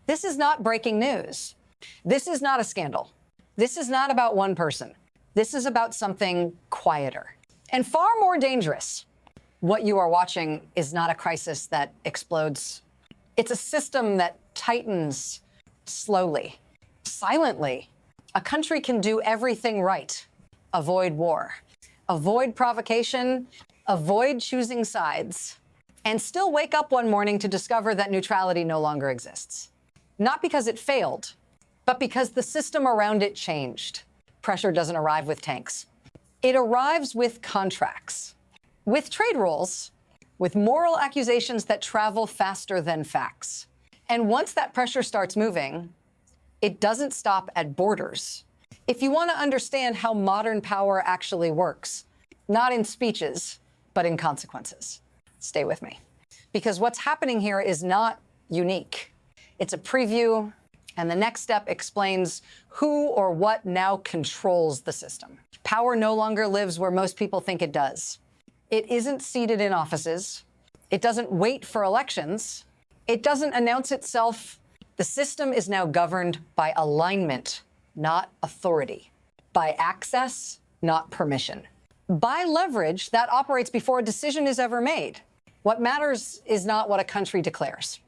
This is not breaking news. This is not a scandal. This is not about one person. This is about something quieter and far more dangerous. What you are watching is not a crisis that explodes. It's a system that tightens slowly, silently. A country can do everything right. Avoid war, avoid provocation, avoid choosing sides, and still wake up one morning to discover that neutrality no longer exists. Not because it failed, but because the system around it changed. Pressure doesn't arrive with tanks. It arrives with contracts, with trade rules, with moral accusations that travel faster than facts. And once that pressure starts moving, it doesn't stop at borders. If you want to understand how modern power actually works, not in speeches, but in consequences, stay with me. Because what's happening here is not unique. It's a preview, and the next step explains who or what now controls the system. Power no longer lives where most people think it does. It isn't seated in offices. It doesn't wait for elections. It doesn't announce itself. The system is now governed by alignment, not authority. By access, not permission. By leverage that operates before a decision is ever made. What matters is not what a country declares.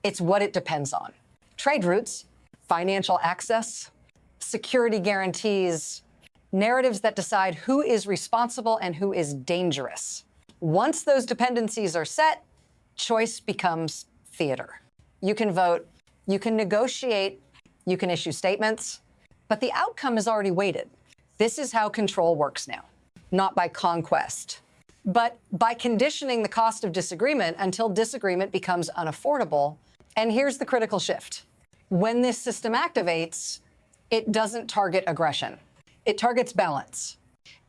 It's what it depends on. Trade routes, financial access, security guarantees, narratives that decide who is responsible and who is dangerous. Once those dependencies are set, choice becomes theater. You can vote, you can negotiate, you can issue statements, but the outcome is already weighted. This is how control works now, not by conquest, but by conditioning the cost of disagreement until disagreement becomes unaffordable. And here's the critical shift. When this system activates, it doesn't target aggression. It targets balance.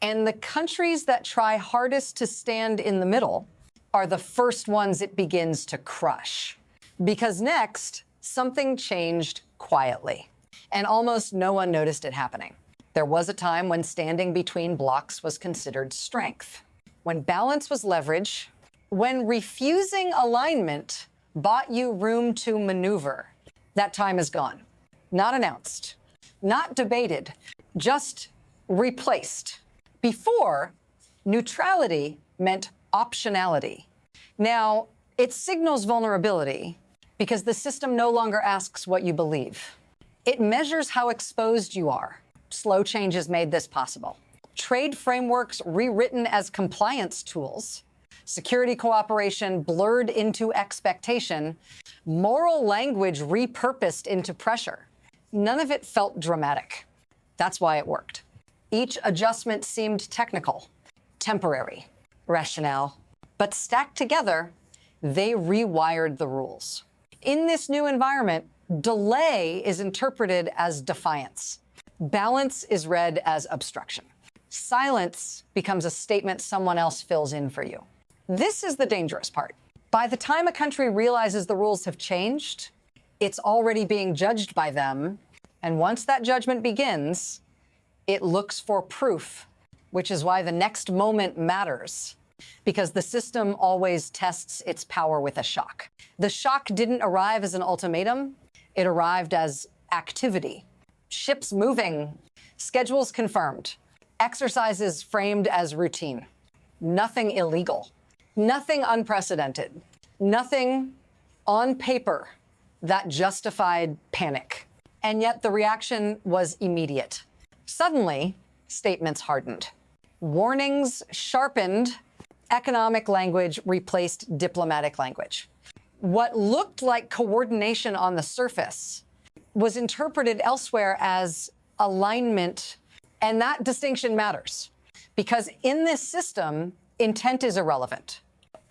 And the countries that try hardest to stand in the middle are the first ones it begins to crush. Because next, something changed quietly, and almost no one noticed it happening. There was a time when standing between blocs was considered strength, when balance was leverage, when refusing alignment bought you room to maneuver. That time is gone. Not announced, not debated, just replaced. Before, neutrality meant optionality. Now, it signals vulnerability because the system no longer asks what you believe. It measures how exposed you are. Slow changes made this possible. Trade frameworks rewritten as compliance tools, security cooperation blurred into expectation, moral language repurposed into pressure. None of it felt dramatic. That's why it worked. Each adjustment seemed technical, temporary, rationale, but stacked together, they rewired the rules. In this new environment, delay is interpreted as defiance. Balance is read as obstruction. Silence becomes a statement someone else fills in for you. This is the dangerous part. By the time a country realizes the rules have changed, it's already being judged by them. And once that judgment begins, it looks for proof, which is why the next moment matters, because the system always tests its power with a shock. The shock didn't arrive as an ultimatum. It arrived as activity. Ships moving, schedules confirmed, exercises framed as routine. Nothing illegal, nothing unprecedented, nothing on paper that justified panic. And yet the reaction was immediate. Suddenly, statements hardened. Warnings sharpened. Economic language replaced diplomatic language. What looked like coordination on the surface was interpreted elsewhere as alignment. And that distinction matters because in this system, intent is irrelevant.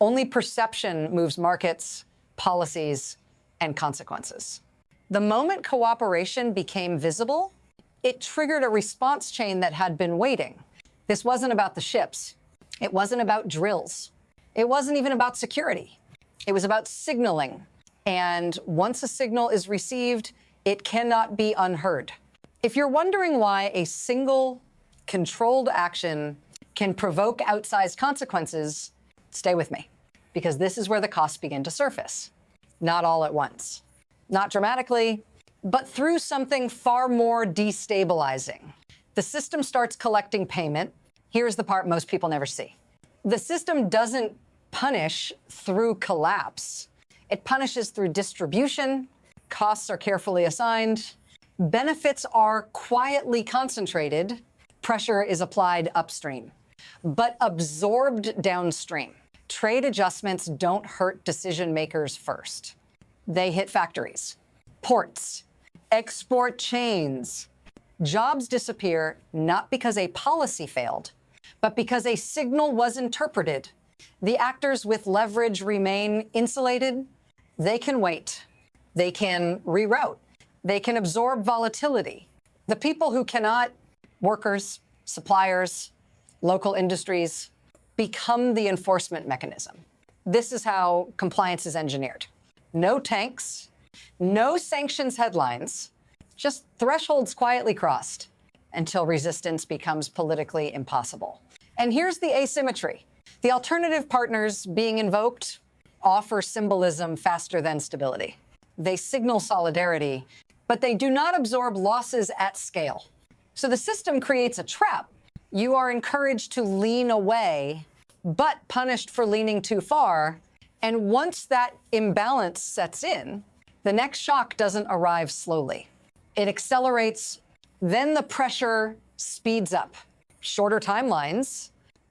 Only perception moves markets, policies, and consequences. The moment cooperation became visible, it triggered a response chain that had been waiting. This wasn't about the ships. It wasn't about drills. It wasn't even about security. It was about signaling. And once a signal is received, it cannot be unheard. If you're wondering why a single controlled action can provoke outsized consequences, stay with me, because this is where the costs begin to surface. Not all at once. not dramatically, but through something far more destabilizing. The system starts collecting payment. Here's the part most people never see. The system doesn't punish through collapse. It punishes through distribution. Costs are carefully assigned. Benefits are quietly concentrated. Pressure is applied upstream, but absorbed downstream. Trade adjustments don't hurt decision makers first. They hit factories, ports, export chains. Jobs disappear not because a policy failed, but because a signal was interpreted. The actors with leverage remain insulated. They can wait. They can reroute. They can absorb volatility. The people who cannot, workers, suppliers, local industries, become the enforcement mechanism. This is how compliance is engineered. No tanks, no sanctions headlines, just thresholds quietly crossed until resistance becomes politically impossible. And here's the asymmetry. The alternative partners being invoked offer symbolism faster than stability. They signal solidarity, but they do not absorb losses at scale. So the system creates a trap. You are encouraged to lean away, but punished for leaning too far. And once that imbalance sets in, the next shock doesn't arrive slowly. It accelerates, then the pressure speeds up. Shorter timelines,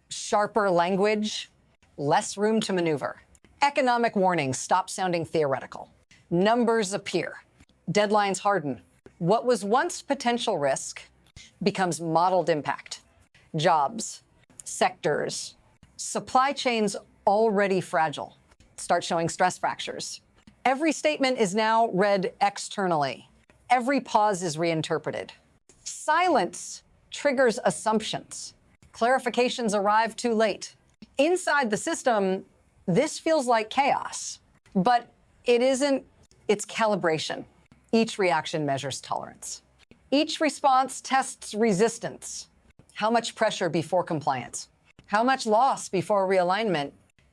sharper language, less room to maneuver. Economic warnings stop sounding theoretical. Numbers appear. Deadlines harden. What was once potential risk becomes modeled impact. Jobs, sectors, supply chains already fragile start showing stress fractures. Every statement is now read externally. Every pause is reinterpreted. Silence triggers assumptions. Clarifications arrive too late. Inside the system, this feels like chaos, but it isn't. It's calibration. Each reaction measures tolerance. Each response tests resistance. How much pressure before compliance? How much loss before realignment?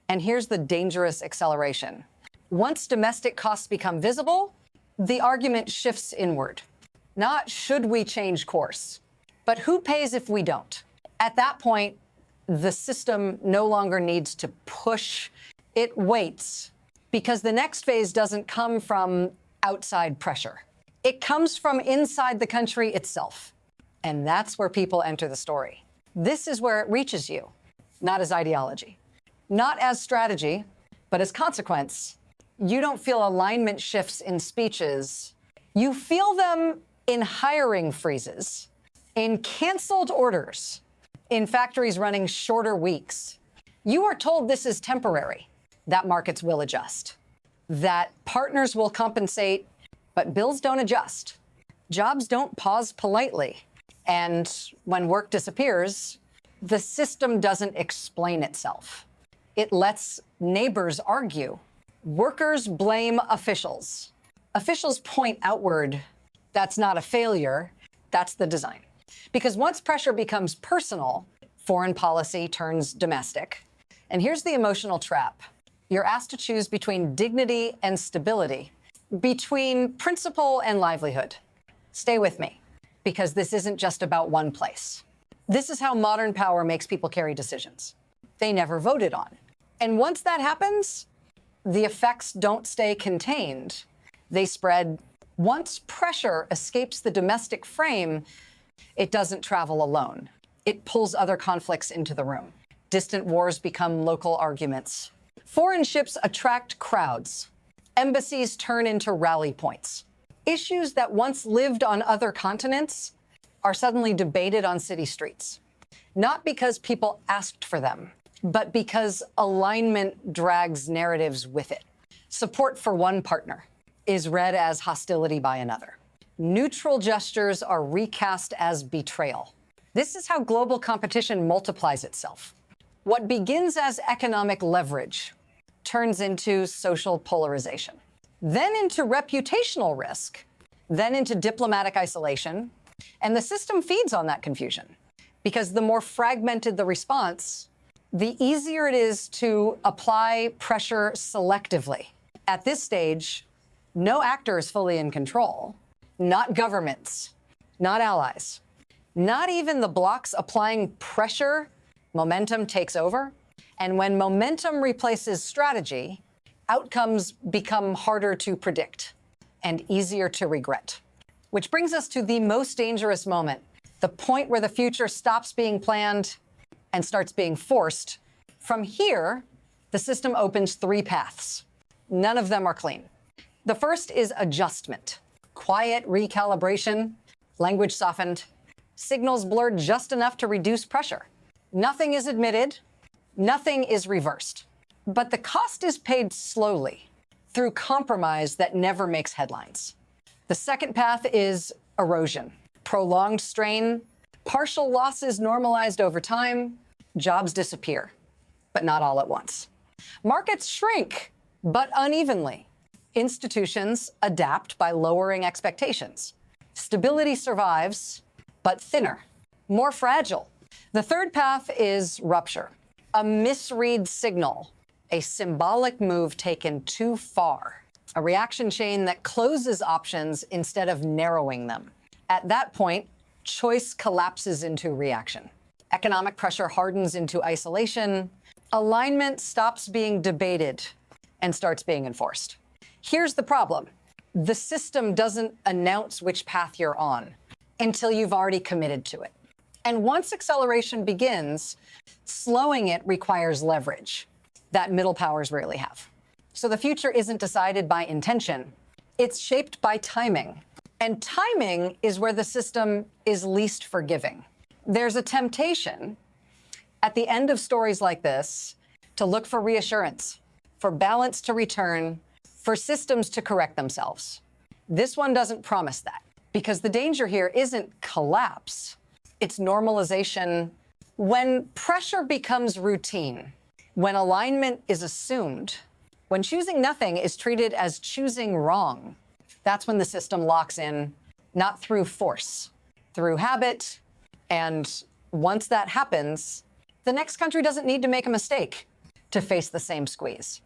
And here's the dangerous acceleration. Once domestic costs become visible, the argument shifts inward. Not should we change course, but who pays if we don't? At that point, the system no longer needs to push. It waits, because the next phase doesn't come from outside pressure. It comes from inside the country itself. And that's where people enter the story. This is where it reaches you, not as ideology, not as strategy, but as consequence. You don't feel alignment shifts in speeches. You feel them in hiring freezes, in canceled orders, in factories running shorter weeks. You are told this is temporary, that markets will adjust, that partners will compensate, but bills don't adjust. Jobs don't pause politely. And when work disappears, the system doesn't explain itself. It lets neighbors argue. Workers blame officials. Officials point outward. That's not a failure. That's the design. Because once pressure becomes personal, foreign policy turns domestic. And here's the emotional trap. You're asked to choose between dignity and stability, between principle and livelihood. Stay with me, because this isn't just about one place. This is how modern power makes people carry decisions they never voted on. And once that happens, the effects don't stay contained. They spread. Once pressure escapes the domestic frame, it doesn't travel alone. It pulls other conflicts into the room. Distant wars become local arguments. Foreign ships attract crowds. Embassies turn into rally points. Issues that once lived on other continents are suddenly debated on city streets. Not because people asked for them, but because alignment drags narratives with it. Support for one partner is read as hostility by another. Neutral gestures are recast as betrayal. This is how global competition multiplies itself. What begins as economic leverage turns into social polarization, then into reputational risk, then into diplomatic isolation. And the system feeds on that confusion, because the more fragmented the response, the easier it is to apply pressure selectively. At this stage, No actor is fully in control. Not governments, not allies, not even the blocs applying pressure. Momentum takes over. And when momentum replaces strategy, outcomes become harder to predict and easier to regret. Which brings us to the most dangerous moment, the point where the future stops being planned and starts being forced. From here, the system opens three paths. None of them are clean. The first is adjustment. Quiet recalibration, language softened, signals blurred just enough to reduce pressure. Nothing is admitted, nothing is reversed. But the cost is paid slowly through compromise that never makes headlines. The second path is erosion. Prolonged strain, partial losses normalized over time, jobs disappear, but not all at once. Markets shrink, but unevenly. Institutions adapt by lowering expectations. Stability survives, but thinner, more fragile. The third path is rupture, a misread signal, a symbolic move taken too far, a reaction chain that closes options instead of narrowing them. At that point, choice collapses into reaction. Economic pressure hardens into isolation. Alignment stops being debated and starts being enforced. Here's the problem. The system doesn't announce which path you're on until you've already committed to it. And once acceleration begins, slowing it requires leverage that middle powers rarely have. So the future isn't decided by intention. It's shaped by timing. And timing is where the system is least forgiving. There's a temptation at the end of stories like this to look for reassurance, for balance to return, for systems to correct themselves. This one doesn't promise that, because the danger here isn't collapse, it's normalization. When pressure becomes routine, when alignment is assumed, when choosing nothing is treated as choosing wrong, that's when the system locks in, not through force, through habit. And once that happens, the next country doesn't need to make a mistake to face the same squeeze.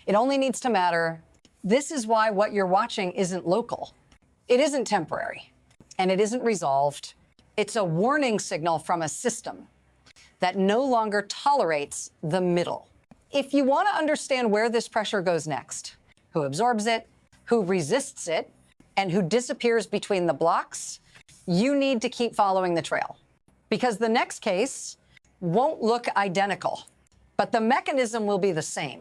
It only needs to matter. This is why what you're watching isn't local. It isn't temporary, and it isn't resolved. It's a warning signal from a system that no longer tolerates the middle. If you want to understand where this pressure goes next, who absorbs it, who resists it, and who disappears between the blocks, you need to keep following the trail. Because the next case won't look identical, but the mechanism will be the same.